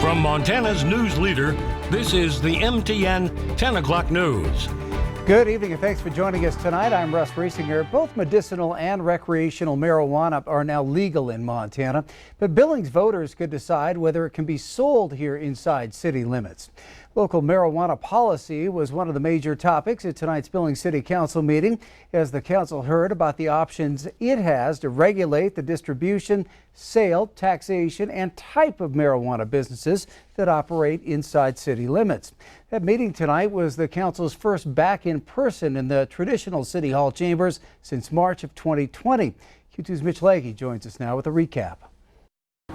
From Montana's news leader, this is the MTN 10 o'clock news. Good evening and thanks for joining us tonight. I'm Russ Riesinger. Both medicinal and recreational marijuana are now legal in Montana, but Billings voters could decide whether it can be sold here inside city limits. Local marijuana policy was one of the major topics at tonight's Billings City Council meeting as the council heard about the options it has to regulate the distribution, sale, taxation, and type of marijuana businesses that operate inside city limits. That meeting tonight was the council's first back in person in the traditional City Hall chambers since March of 2020. Q2's Mitch Legge joins us now with a recap.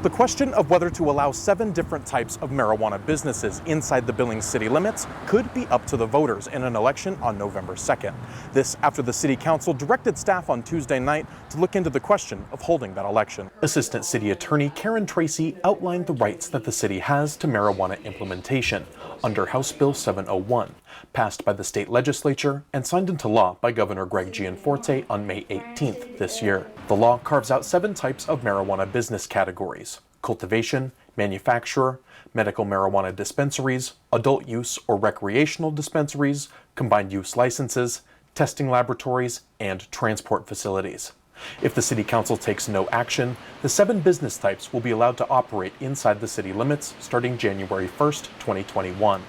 The question of whether to allow 7 different types of marijuana businesses inside the Billings city limits could be up to the voters in an election on November 2nd. This after the city council directed staff on Tuesday night to look into the question of holding that election. Assistant City Attorney Karen Tracy outlined the rights that the city has to marijuana implementation under House Bill 701, passed by the state legislature and signed into law by Governor Greg Gianforte on May 18th this year. The law carves out 7 types of marijuana business categories: cultivation, manufacturer, medical marijuana dispensaries, adult use or recreational dispensaries, combined use licenses, testing laboratories, and transport facilities. If the city council takes no action, the 7 business types will be allowed to operate inside the city limits starting January 1st, 2021.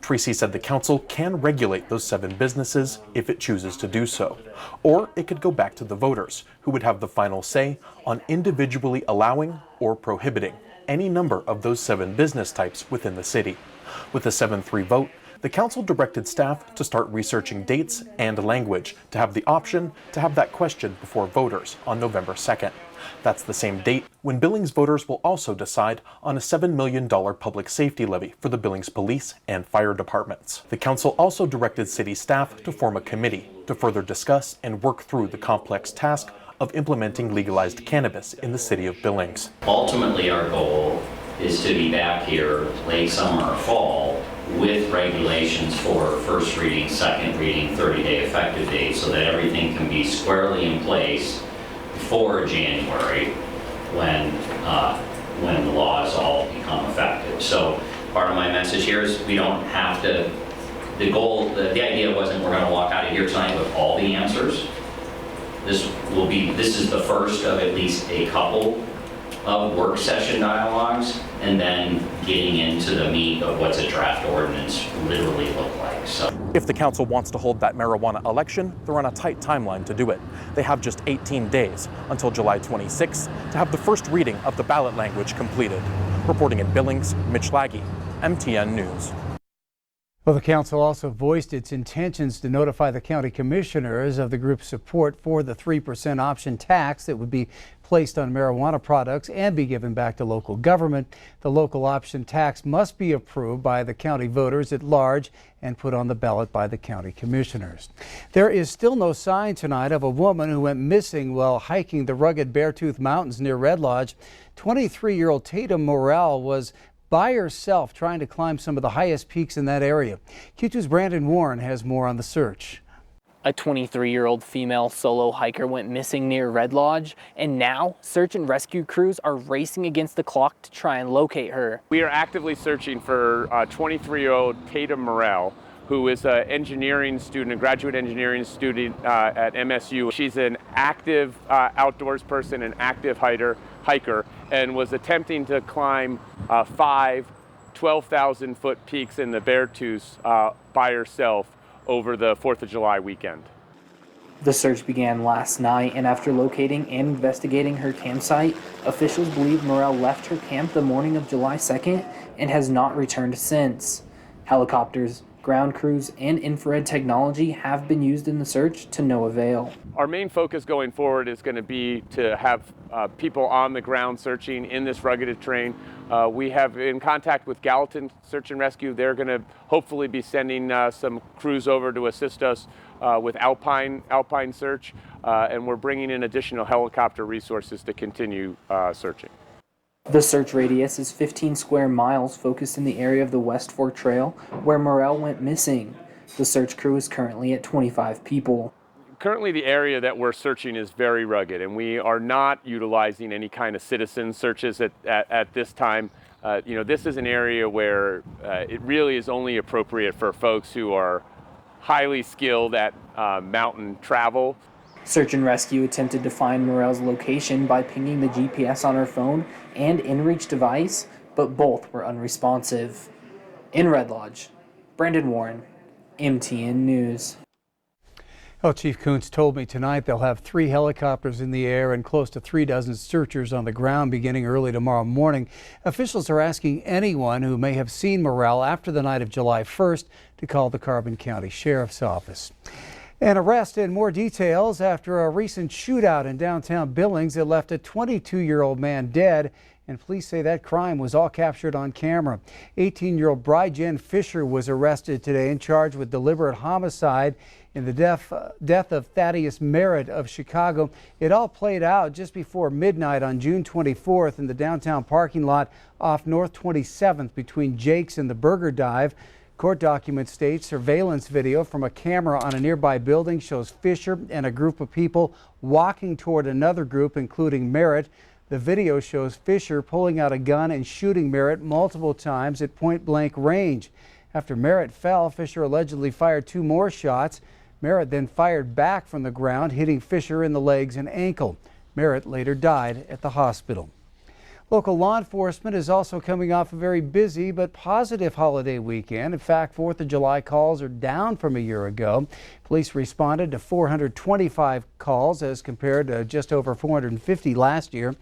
Tracy said the council can regulate those 7 businesses if it chooses to do so, or it could go back to the voters, who would have the final say on individually allowing or prohibiting any number of those 7 business types within the city. With a 7-3 vote, the council directed staff to start researching dates and language to have the option to have that question before voters on November 2nd. That's the same date when Billings voters will also decide on a $7 million public safety levy for the Billings police and fire departments. The council also directed city staff to form a committee to further discuss and work through the complex task of implementing legalized cannabis in the city of Billings. Ultimately, our goal is to be back here late summer or fall with regulations for first reading, second reading, 30-day effective date, so that everything can be squarely in place before January when the laws all become effective. So part of my message here is we don't have to, the idea wasn't we're going to walk out of here tonight with all the answers. This is the first of at least a couple of work session dialogues, and then getting into the meat of what's a draft ordinance literally look like. So, if the council wants to hold that marijuana election, they're on a tight timeline to do it. They have just 18 days until July 26th to have the first reading of the ballot language completed. Reporting in Billings, Mitch Legge, MTN News. Well, the council also voiced its intentions to notify the county commissioners of the group's support for the 3% option tax that would be placed on marijuana products and be given back to local government. The local option tax must be approved by the county voters at large and put on the ballot by the county commissioners. There is still no sign tonight of a woman who went missing while hiking the rugged Beartooth Mountains near Red Lodge. 23-year-old Tatum Morrell was by herself trying to climb some of the highest peaks in that area. Q2's Brandon Warren has more on the search. A 23-year-old female solo hiker went missing near Red Lodge, and now search and rescue crews are racing against the clock to try and locate her. We are actively searching for 23-year-old Tatum Morrell, who is an engineering student, a graduate engineering student at MSU. She's an active outdoors person, an active hiker, and was attempting to climb 5 12,000-foot peaks in the Beartooth by herself over the 4th of July weekend. The search began last night, and after locating and investigating her campsite, officials believe Morrell left her camp the morning of July 2nd and has not returned since. Helicopters, ground crews, and infrared technology have been used in the search to no avail. Our main focus going forward is going to be to have people on the ground searching in this rugged terrain. We have in contact with Gallatin Search and Rescue. They're going to hopefully be sending some crews over to assist us with alpine search, and we're bringing in additional helicopter resources to continue searching. The search radius is 15 square miles focused in the area of the West Fork Trail where Morrell went missing. The search crew is currently at 25 people. Currently, the area that we're searching is very rugged, and we are not utilizing any kind of citizen searches at this time. This is an area where it really is only appropriate for folks who are highly skilled at mountain travel. Search and rescue attempted to find Morell's location by pinging the GPS on her phone and inReach device, but both were unresponsive. In Red Lodge, Brandon Warren, MTN News. Well, Chief Kuntz told me tonight they'll have 3 helicopters in the air and close to 3 dozen searchers on the ground beginning early tomorrow morning. Officials are asking anyone who may have seen Morell after the night of July 1st to call the Carbon County Sheriff's Office. An arrest and more details after a recent shootout in downtown Billings that left a 22-year-old man dead, and police say that crime was all captured on camera. 18-year-old Bryjen Fisher was arrested today and charged with deliberate homicide in the death of Thaddeus Merritt of Chicago. It all played out just before midnight on June 24th in the downtown parking lot off North 27th between Jake's and the Burger Dive. Court documents state surveillance video from a camera on a nearby building shows Fisher and a group of people walking toward another group, including Merritt. The video shows Fisher pulling out a gun and shooting Merritt multiple times at point-blank range. After Merritt fell, Fisher allegedly fired 2 more shots. Merritt then fired back from the ground, hitting Fisher in the legs and ankle. Merritt later died at the hospital. Local law enforcement is also coming off a very busy but positive holiday weekend. In fact, 4th of July calls are down from a year ago. Police responded to 425 calls as compared to just over 450 last year.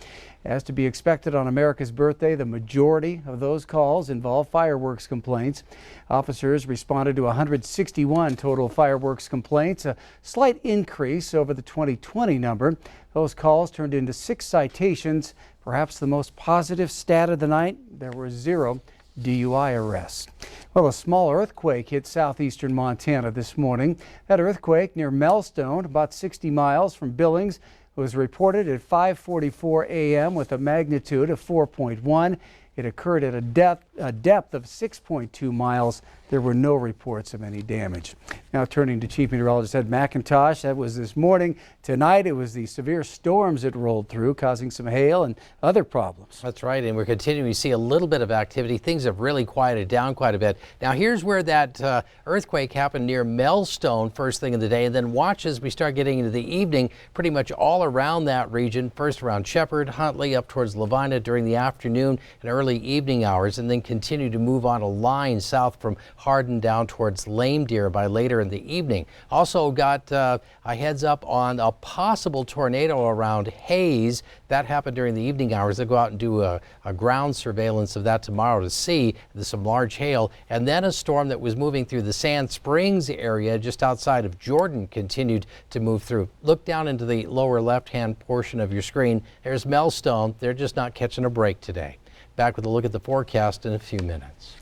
As to be expected on America's birthday, the majority of those calls involve fireworks complaints. Officers responded to 161 total fireworks complaints, a slight increase over the 2020 number. Those calls turned into 6 citations. Perhaps the most positive stat of the night, there were 0 DUI arrests. Well, a small earthquake hit southeastern Montana this morning. That earthquake near Melstone, about 60 miles from Billings, was reported at 5:44 a.m. with a magnitude of 4.1. It occurred at a depth of 6.2 miles. There were no reports of any damage. Now turning to Chief Meteorologist Ed McIntosh. That was this morning. Tonight it was the severe storms that rolled through, causing some hail and other problems. That's right, and we're continuing to see a little bit of activity. Things have really quieted down quite a bit. Now here's where that earthquake happened near Melstone first thing in the day, and then watch as we start getting into the evening, pretty much all around that region, first around Shepherd, Huntley, up towards Lavina during the afternoon and early evening hours, and then continue to move on a line south from Hardin down towards Lame Deer by later in the evening. Also got a heads up on a possible tornado around Hayes. That happened during the evening hours. They'll go out and do a ground surveillance of that tomorrow to see some large hail. And then a storm that was moving through the Sand Springs area just outside of Jordan continued to move through. Look down into the lower left-hand portion of your screen. There's Melstone. They're just not catching a break today. Back with a look at the forecast in a few minutes.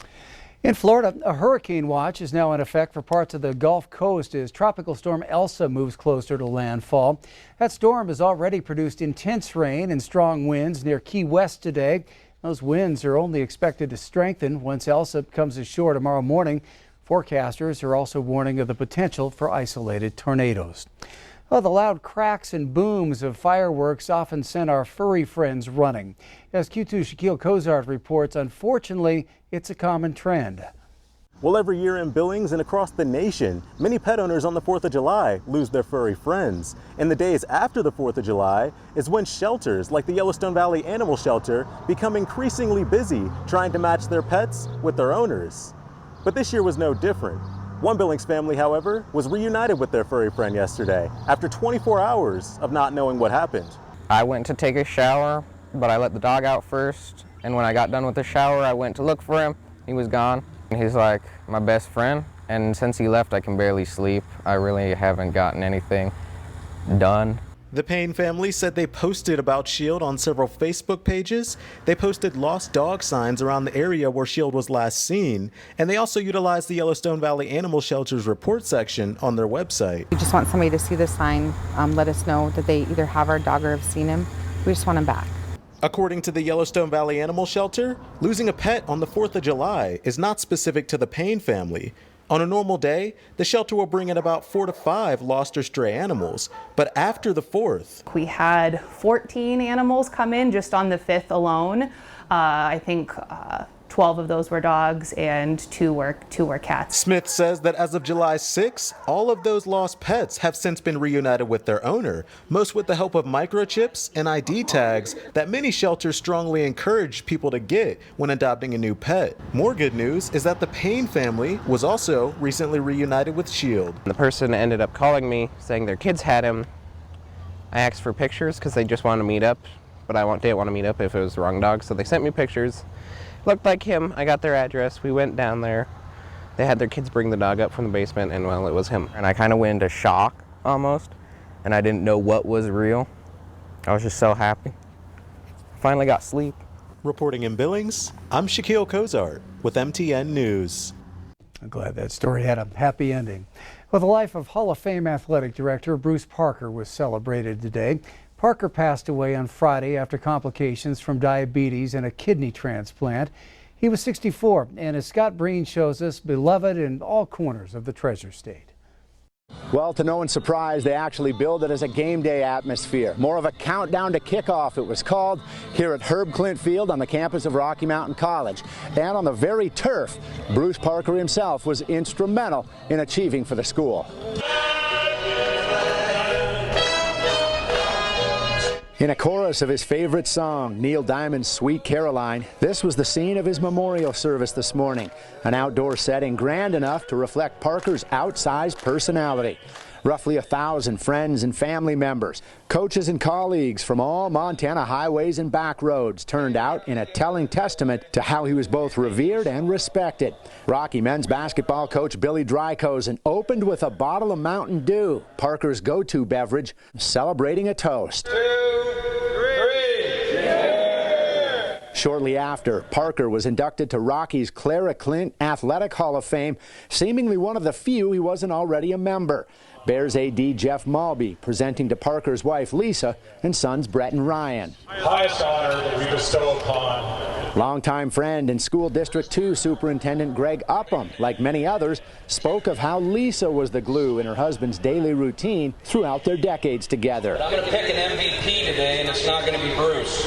In Florida, a hurricane watch is now in effect for parts of the Gulf Coast as Tropical Storm Elsa moves closer to landfall. That storm has already produced intense rain and strong winds near Key West today. Those winds are only expected to strengthen once Elsa comes ashore tomorrow morning. Forecasters are also warning of the potential for isolated tornadoes. Well, the loud cracks and booms of fireworks often send our furry friends running. As Q2 Shaquille Cozart reports, unfortunately, it's a common trend. Well, every year in Billings and across the nation, many pet owners on the 4th of July lose their furry friends. And the days after the 4th of July is when shelters like the Yellowstone Valley Animal Shelter become increasingly busy trying to match their pets with their owners. But this year was no different. One Billings family, however, was reunited with their furry friend yesterday after 24 hours of not knowing what happened. I went to take a shower, but I let the dog out first. And when I got done with the shower, I went to look for him. He was gone. He's like my best friend. And since he left, I can barely sleep. I really haven't gotten anything done. The Payne family said they posted about SHIELD on several Facebook pages. They posted lost dog signs around the area where SHIELD was last seen. And they also utilized the Yellowstone Valley Animal Shelter's report section on their website. We just want somebody to see the sign, let us know that they either have our dog or have seen him. We just want him back. According to the Yellowstone Valley Animal Shelter, losing a pet on the 4th of July is not specific to the Payne family. On a normal day, the shelter will bring in about 4 to 5 lost or stray animals. But after the 4th, we had 14 animals come in just on the 5th alone. I think 12 of those were dogs and two were cats. Smith says that as of July 6, all of those lost pets have since been reunited with their owner, most with the help of microchips and ID tags that many shelters strongly encourage people to get when adopting a new pet. More good news is that the Payne family was also recently reunited with Shield. The person ended up calling me saying their kids had him. I asked for pictures because they just wanted to meet up, but I didn't want to meet up if it was the wrong dog, so they sent me pictures. Looked like him. I got their address. We went down there. They had their kids bring the dog up from the basement, and well, it was him. And I kind of went into shock almost, and I didn't know what was real. I was just so happy. Finally got sleep. Reporting in Billings, I'm Shaquille Cozart with MTN News. I'm glad that story had a happy ending. Well, the life of Hall of Fame athletic director Bruce Parker was celebrated today. Parker passed away on Friday after complications from diabetes and a kidney transplant. He was 64, and as Scott Breen shows us, beloved in all corners of the Treasure State. Well, to no one's surprise, they actually billed it as a game day atmosphere. More of a countdown to kickoff, it was called, here at Herb Clint Field on the campus of Rocky Mountain College. And on the very turf, Bruce Parker himself was instrumental in achieving for the school. In a chorus of his favorite song, Neil Diamond's Sweet Caroline, this was the scene of his memorial service this morning. An outdoor setting grand enough to reflect Parker's outsized personality. Roughly 1,000 friends and family members, coaches and colleagues from all Montana highways and back roads turned out in a telling testament to how he was both revered and respected. Rocky men's basketball coach Billy Drykosen opened with a bottle of Mountain Dew, Parker's go-to beverage, celebrating a toast. 2, 3, cheers! Shortly after, Parker was inducted to Rocky's Clara Clint Athletic Hall of Fame, seemingly one of the few he wasn't already a member. Bears AD Jeff Malby presenting to Parker's wife Lisa and sons Brett and Ryan. Highest honor that we bestow upon. Longtime friend and School District 2 Superintendent Greg Upham, like many others, spoke of how Lisa was the glue in her husband's daily routine throughout their decades together. I'm going to pick an MVP today, and it's not going to be Bruce.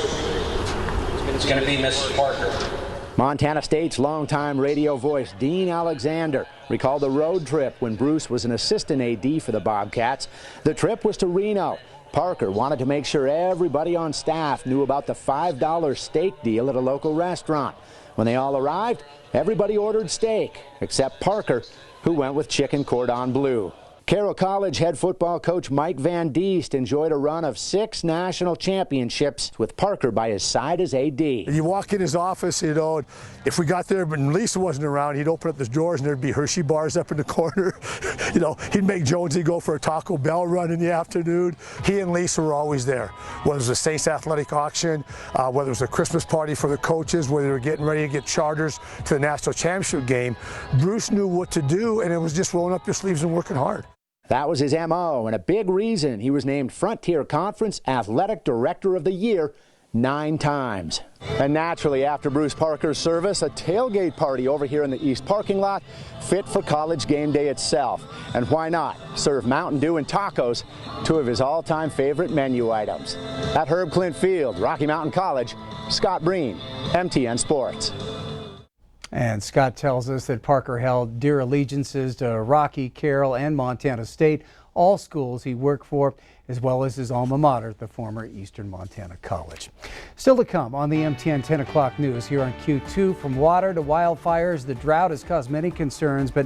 It's going to be Mrs. Parker. Montana State's longtime radio voice Dean Alexander recalled the road trip when Bruce was an assistant AD for the Bobcats. The trip was to Reno. Parker wanted to make sure everybody on staff knew about the $5 steak deal at a local restaurant. When they all arrived, everybody ordered steak, except Parker, who went with chicken cordon bleu. Carroll College head football coach Mike Van Diest enjoyed a run of 6 national championships with Parker by his side as AD. You walk in his office, you know, if we got there but Lisa wasn't around, he'd open up the drawers and there'd be Hershey bars up in the corner. You know, he'd make Jonesy go for a Taco Bell run in the afternoon. He and Lisa were always there. Whether it was a Saints athletic auction, whether it was a Christmas party for the coaches, whether they were getting ready to get charters to the national championship game, Bruce knew what to do, and it was just rolling up your sleeves and working hard. That was his MO, and a big reason he was named Frontier Conference Athletic Director of the Year 9 times. And naturally, after Bruce Parker's service, a tailgate party over here in the East parking lot, fit for college game day itself. And why not serve Mountain Dew and tacos, 2 of his all-time favorite menu items. At Herb Clint Field, Rocky Mountain College, Scott Breen, MTN Sports. And Scott tells us that Parker held dear allegiances to Rocky, Carroll, and Montana State, all schools he worked for, as well as his alma mater, the former Eastern Montana College. Still to come on the MTN 10 o'clock news here on Q2. From water to wildfires, the drought has caused many concerns, but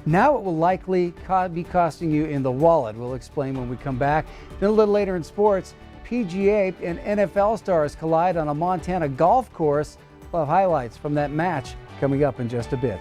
now it will likely be costing you in the wallet. We'll explain when we come back. Then a little later in sports, PGA and NFL stars collide on a Montana golf course. We'll have highlights from that match coming up in just a bit.